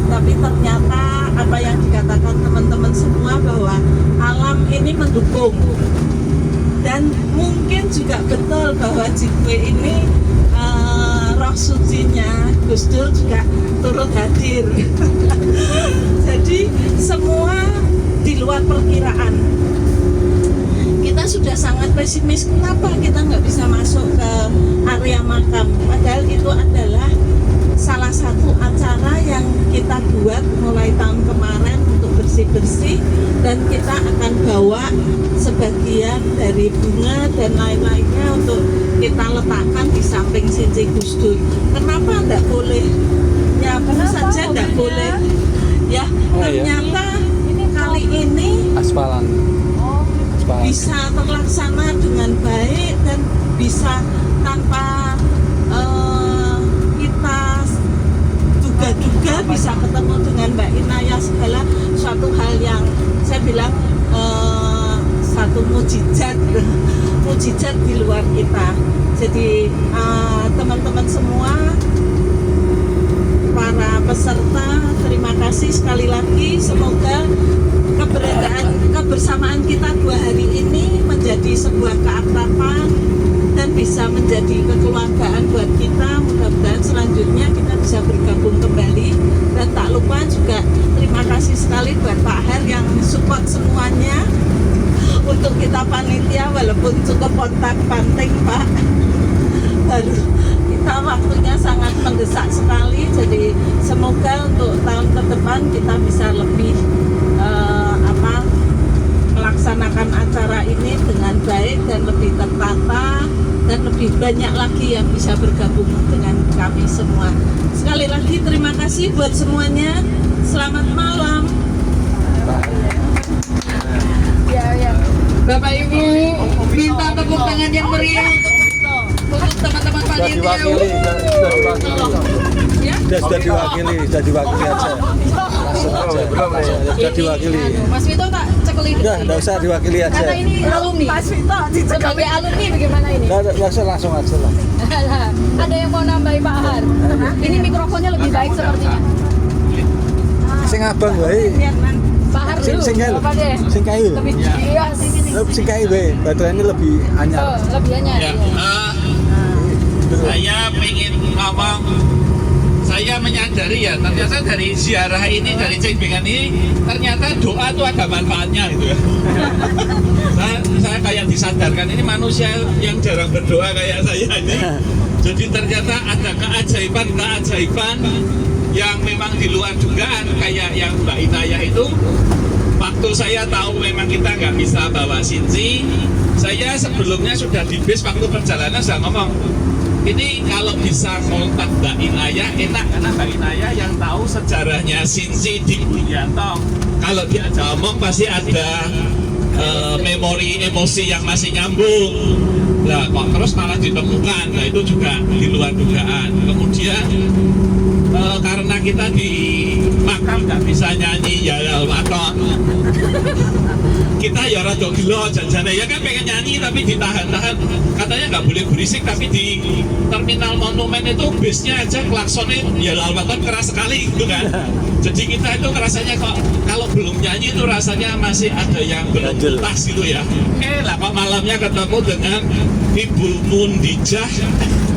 Tapi ternyata apa yang dikatakan teman-teman semua bahwa alam ini mendukung. Dan mungkin juga betul bahwa Jitwe ini roh sucinya Gus Dur juga turut hadir. Jadi semua di luar perkiraan. Kita sudah sangat pesimis, kenapa kita nggak bisa masuk ke area makam? Padahal itu adalah salah satu acara yang kita buat mulai tahun kemarin untuk bersih-bersih, dan kita akan bawa sebagian dari bunga dan lain-lainnya untuk kita letakkan di samping Sinci Gus Dur. Kenapa enggak boleh? Ya baru saja enggak boleh. Ya ternyata kali ini aspalan bisa terlaksana dengan baik dan bisa tanpa kita duga-duga bisa ketemu dengan Mbak Inayah segala, suatu hal yang saya bilang satu mujizat di luar kita. Jadi teman-teman semua, para peserta, terima kasih sekali lagi. Semoga kebersamaan kita 2 hari ini menjadi sebuah keakraban dan bisa menjadi kekeluargaan buat kita. Mudah-mudahan selanjutnya kita bisa bergabung kembali. Dan tak lupa juga terima kasih sekali buat Pak Her yang support semuanya untuk kita panitia, walaupun cukup kontak panting Pak. Baru kita waktunya sangat mendesak sekali. Jadi semoga untuk tahun ke depan kita bisa lebih melaksanakan acara ini dengan baik dan lebih tertata dan lebih banyak lagi yang bisa bergabung dengan kami semua. Sekali lagi terima kasih buat semuanya. Selamat malam. Ya. Bapak Ibu minta tepuk tangan yang meriah untuk teman-teman panitia. Sudah diwakili aja. Langsung aja. Sudah diwakili. Mas Vito tak cekelin. Enggak usah diwakili aja. Karena ini alumni. Mas Vito sebagai alumni bagaimana ini? Langsung aja lah. Ada yang mau nambahi Pak Har? Ini mikrofonnya lebih baik sepertinya. Sing abang wae. Pak Har dulu. Apa deh? Sing kayu. Lebih Sing kayu wae. Baterainya lebih anyar. Lebih anyar. Ya, saya ingin ngomong, saya menyadari ya, ternyata dari ziarah ini, dari cengbengan ini, ternyata doa itu ada manfaatnya gitu ya. saya kayak disadarkan, ini manusia yang jarang berdoa kayak saya ini. Jadi ternyata ada keajaiban yang memang di luar dugaan, kayak yang Mbak Inayah itu. Waktu saya tahu memang kita nggak bisa bawa Sinci, saya sebelumnya sudah di bis waktu perjalanan saya ngomong, ini kalau bisa kontak Mbak Inayah enak, karena Mbak Inayah yang tahu sejarahnya Sinci di Bunyantong. Kalau diajak ngomong pasti ada memori emosi yang masih nyambung. Nah kok terus malah ditemukan, nah itu juga di luar dugaan. Kemudian karena kita di makam nggak bisa nyanyi ya Waton, kita ya rada gelo janjane ya kan pengen nyanyi tapi ditahan-tahan, katanya nggak boleh berisik, tapi di terminal monumen itu bisnya aja klaksonnya ya Waton keras sekali gitu kan. Jadi kita itu rasanya kok kalau belum nyanyi itu rasanya masih ada yang belum tuntas gitu ya. Lah kok malamnya ketemu dengan Ibu Mundijah,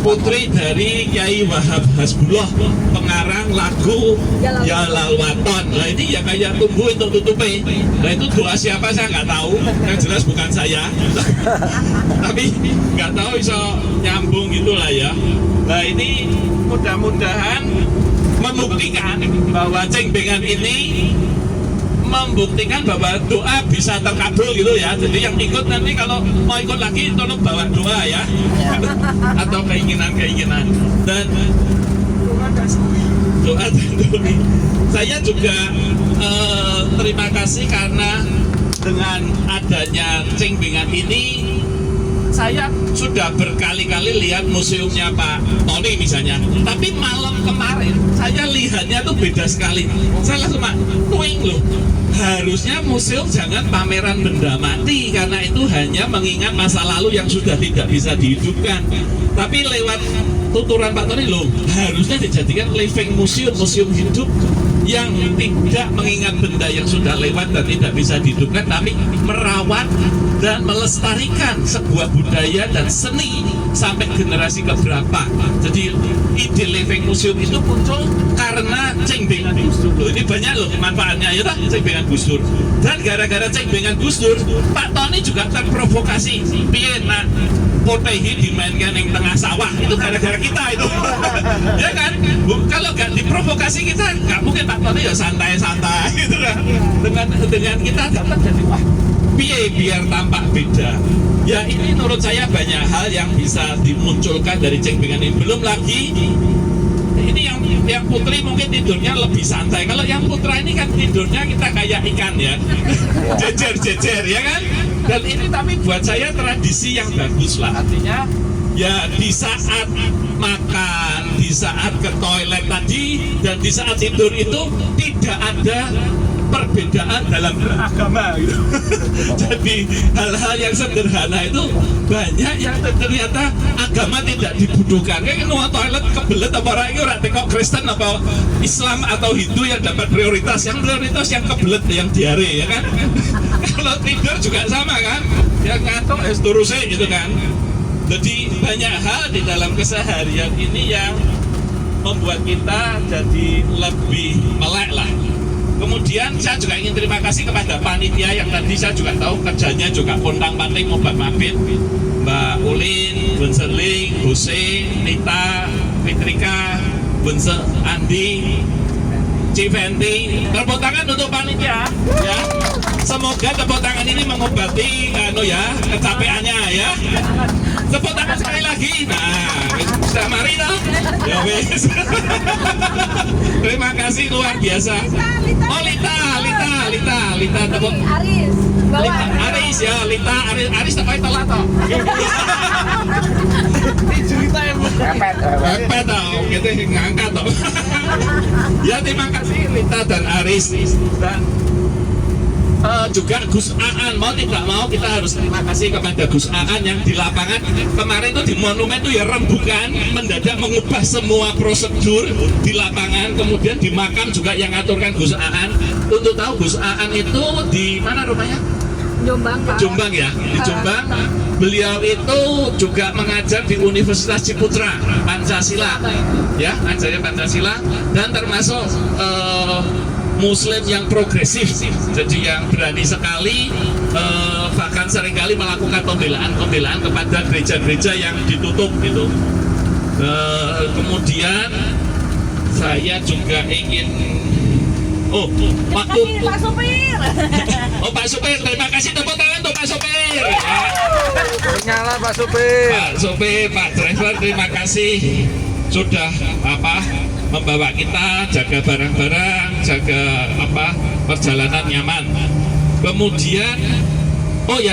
putri dari Kiai Wahab Hasbullah, pengarang lagu Ya Lalwaton. Nah ini ya kayak tunggu untuk tutupi. Nah itu doa siapa saya nggak tahu, yang jelas bukan saya. Tapi nggak tahu bisa nyambung gitulah ya. Nah ini mudah-mudahan membuktikan bahwa cengbengan ini membuktikan bahwa doa bisa terkabul gitu ya. Jadi yang ikut nanti kalau mau ikut lagi tolong bawa doa ya, atau keinginan-keinginan. Dan doa tentu saya juga terima kasih karena dengan adanya cengbengan ini saya sudah berkali-kali lihat museumnya Pak Tony misalnya, tapi malam kemarin saya lihatnya tuh beda sekali. Saya langsung tuing loh, harusnya museum jangan pameran benda mati karena itu hanya mengingat masa lalu yang sudah tidak bisa dihidupkan. Tapi lewat tuturan Pak Tony loh, harusnya dijadikan living museum, museum hidup yang tidak mengingat benda yang sudah lewat dan tidak bisa dihidupkan, tapi merawat dan melestarikan sebuah budaya dan seni sampai generasi keberapa. Jadi ide living museum itu muncul karena cengbengan Gus Dur. Ini banyak loh manfaatnya ya tak, cengbengan Gus Dur. Dan gara-gara cengbengan Gus Dur, Pak Tony juga terprovokasi. Piye nak Potehi dimainkan yang tengah sawah, itu gara-gara kita itu. Ya kan? Kalau nggak diprovokasi kita nggak mungkin Pak Tony ya santai-santai gitu kan. Dengan kita dapat jadi wah piye biar tampak beda. Ya ini menurut saya banyak hal yang bisa dimunculkan dari cengbengan ini. Belum lagi ini yang putri mungkin tidurnya lebih santai. Kalau yang putra ini kan tidurnya kita kayak ikan ya, jejer-jejer ya kan. Dan ini tapi buat saya tradisi yang bagus lah. Artinya ya di saat makan, di saat ke toilet tadi, dan di saat tidur itu tidak ada perbedaan dalam beragama gitu. Jadi hal-hal yang sederhana itu banyak yang ternyata agama tidak dibutuhkan. Kayak nuang toilet kebelet apa orang ini orang tekok Kristen apa Islam atau Hindu yang dapat prioritas. Yang prioritas yang kebelet, yang diare ya kan. Kalau tidur juga sama kan, yang ngantuk terusnya gitu kan. Jadi banyak hal di dalam keseharian ini yang membuat kita jadi lebih melek lah. Kemudian saya juga ingin terima kasih kepada panitia yang tadi saya juga tahu kerjanya juga pontang-panting obat mabit, Mbak Ulin, Bun Serling, Huse, Nita, Fitrika, Bun Andi, Civenti. Tepuk tangan untuk panitia ya. Semoga tepuk tangan ini mengobati kecapeannya ya. Tepuk tangan sekali lagi. Nah, sudah mari dong. Ya wes. Terima kasih luar biasa. Oh Lita tepuk. Aris ya, Aris tak telat toh. Cerita yang mepet toh, kita ngangkat toh. Ya terima kasih Lita dan Aris dan juga Gus Aan. Mau tidak mau kita harus terima kasih kepada Gus Aan yang di lapangan kemarin itu di monumen itu ya rembukan mendadak mengubah semua prosedur di lapangan. Kemudian di makam juga yang ngaturkan Gus Aan. Untuk tahu Gus Aan itu di mana rumahnya? Jombang, Pak. Jombang ya, di Jombang. Beliau itu juga mengajar di Universitas Ciputra Pancasila, ya, ajarnya Pancasila dan termasuk Muslim yang progresif, jadi yang berani sekali, bahkan seringkali melakukan pembelaan kepada gereja-gereja yang ditutup gitu. Kemudian saya juga ingin Pak Supir. Pak Supir, terima kasih, tepuk tangan untuk Pak Supir. Nyala Pak Supir. Pak Supir, Pak driver, terima kasih sudah membawa kita, jaga barang-barang, jaga perjalanan nyaman. Kemudian,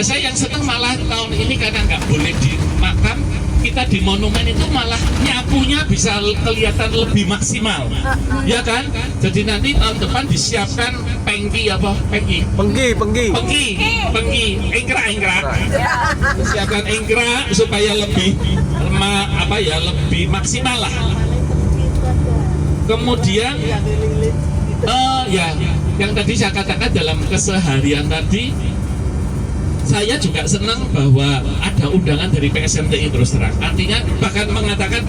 saya yang senang malah tahun ini karena nggak boleh di makam, kita di monumen itu malah nyapunya bisa kelihatan lebih maksimal, ya kan? Jadi nanti tahun depan disiapkan pengki, engkra, disiapkan engkra supaya lebih lebih maksimal lah. Kemudian yang tadi saya katakan dalam keseharian tadi, saya juga senang bahwa ada undangan dari PSMTI terus terang. Artinya bahkan mengatakan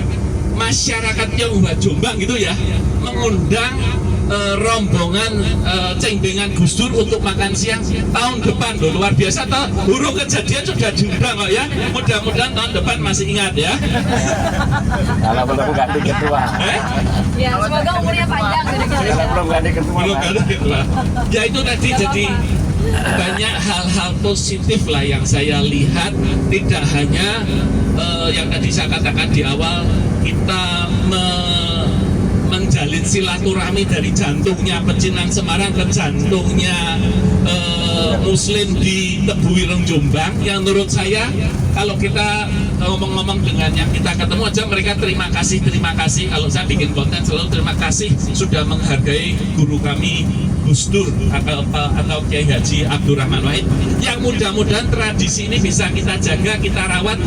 masyarakat Tionghoa Jombang gitu ya, mengundang rombongan cengbengan Gus Dur untuk makan siang tahun depan loh. Luar biasa toh, burung kejadian sudah diundang kok ya. Mudah-mudahan tahun depan masih ingat ya. Kalau belum ganti ketua. Ya, semoga umurnya panjang. Belum ganti ketua. Ya itu tadi, jadi banyak hal-hal positif lah yang saya lihat. Tidak hanya yang tadi saya katakan di awal, kita menjalin silaturahmi dari jantungnya Pecinan Semarang ke jantungnya Muslim di Tebuireng Jombang. Yang menurut saya kalau kita ngomong-ngomong dengan yang kita ketemu aja, mereka terima kasih. Kalau saya bikin konten selalu terima kasih sudah menghargai guru kami Gus Dur atau Kiai Haji Abdurrahman Wahid, yang mudah-mudahan tradisi ini bisa kita jaga, kita rawat,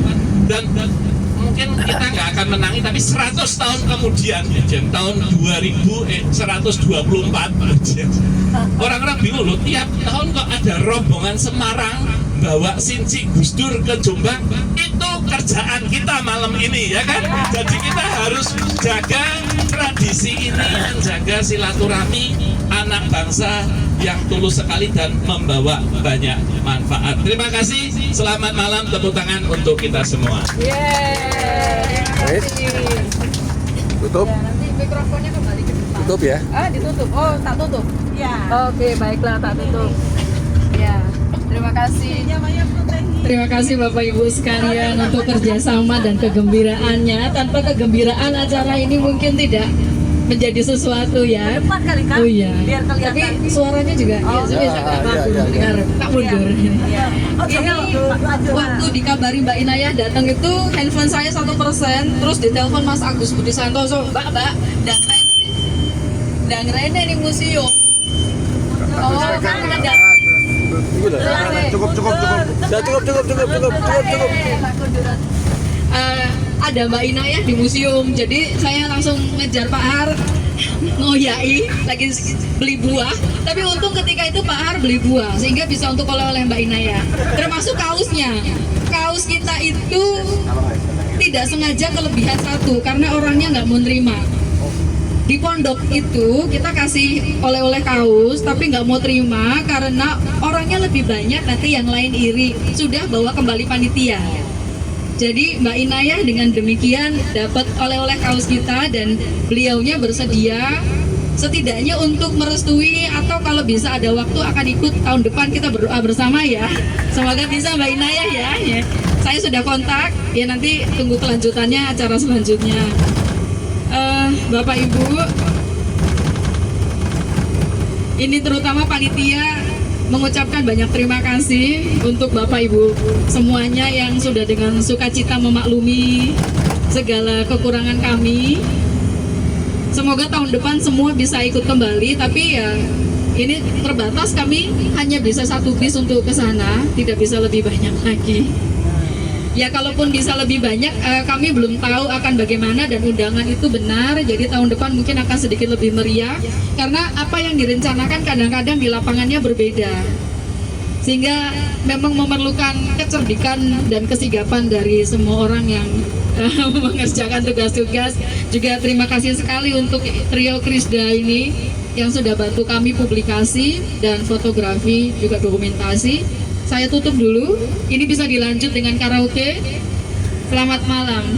dan mungkin kita nggak akan menangi, tapi 100 tahun kemudian, tahun 124, orang-orang bingung loh, tiap tahun kok ada rombongan Semarang bawa Sinci Gus Dur ke Jombang. Itu kerjaan kita malam ini, ya kan? Jadi kita harus jaga tradisi ini, menjaga silaturahmi anak bangsa yang tulus sekali dan membawa banyak manfaat. Terima kasih, selamat malam, tepuk tangan untuk kita semua. Tutup. Ya, nanti mikrofonnya kembali ke depan. Tutup ya? Ditutup. Oh, tak tutup. Ya. Oke, baiklah, tak tutup. Ya, terima kasih. Terima kasih Bapak Ibu sekalian untuk kerjasama dan kegembiraannya. Tanpa kegembiraan acara ini mungkin tidak menjadi sesuatu ya. Oh iya. Tapi suaranya juga dengar. Tak mundur. Ini waktu dikabari Mbak Inayah datang itu handphone saya 1%, terus ditelepon Mas Agus Budi Santoso, Mbak, dan Rene di museum. Cukup. Ada Mbak Inayah di museum, jadi saya langsung ngejar Pak Har, ngoyai lagi beli buah. Tapi untung ketika itu Pak Har beli buah sehingga bisa untuk oleh-oleh Mbak Inayah, termasuk kaosnya. Kaos kita itu tidak sengaja kelebihan satu karena orangnya nggak mau nerima. Di pondok itu kita kasih oleh-oleh kaos tapi nggak mau terima karena orangnya lebih banyak, nanti yang lain iri, sudah bawa kembali panitia. Jadi Mbak Inayah dengan demikian dapat oleh-oleh kaos kita dan beliaunya bersedia setidaknya untuk merestui atau kalau bisa ada waktu akan ikut tahun depan kita berdoa bersama ya. Semoga bisa Mbak Inayah ya. Saya sudah kontak ya, nanti tunggu kelanjutannya acara selanjutnya. Bapak Ibu, ini terutama panitia mengucapkan banyak terima kasih untuk Bapak Ibu semuanya yang sudah dengan sukacita memaklumi segala kekurangan kami. Semoga tahun depan semua bisa ikut kembali, tapi ya ini terbatas, kami hanya bisa 1 bis untuk ke sana, tidak bisa lebih banyak lagi. Ya kalaupun bisa lebih banyak, kami belum tahu akan bagaimana dan undangan itu benar, jadi tahun depan mungkin akan sedikit lebih meriah, karena apa yang direncanakan kadang-kadang di lapangannya berbeda. Sehingga memang memerlukan kecerdikan dan kesigapan dari semua orang yang mengerjakan tugas-tugas. Juga terima kasih sekali untuk trio Krisda ini yang sudah bantu kami publikasi dan fotografi juga dokumentasi. Saya tutup dulu, ini bisa dilanjut dengan karaoke. Selamat malam.